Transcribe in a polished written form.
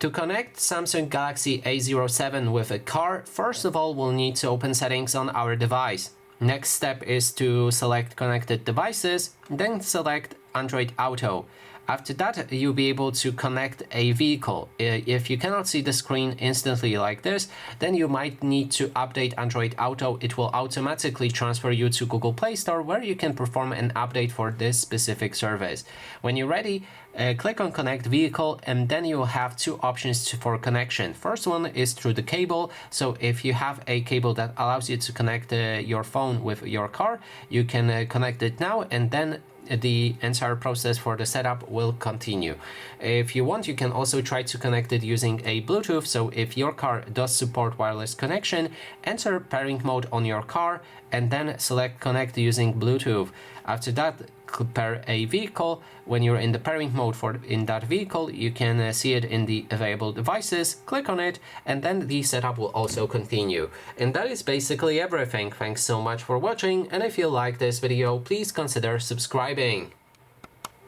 To connect Samsung Galaxy A07 with a car, first of all we'll need to open settings on our device. Next step is to select connected devices, then select Android Auto. After that, you'll be able to connect a vehicle. If you cannot see the screen instantly like this, then you might need to update Android Auto. It will automatically transfer you to Google Play Store, where you can perform an update for this specific service. When you're ready, click on Connect Vehicle, and then you will have two options for connection. First one is through the cable. So if you have a cable that allows you to connect your phone with your car, you can connect it now, and then the entire process for the setup will continue. If you want, you can also try to connect it using a Bluetooth. So if your car does support wireless connection, enter pairing mode on your car and then select connect using Bluetooth. After that, pair a vehicle. When you're in the pairing mode in that vehicle, you can see it in the available devices, click on it, and then the setup will also continue. And that is basically everything. Thanks so much for watching, and if you like this video, please consider subscribing.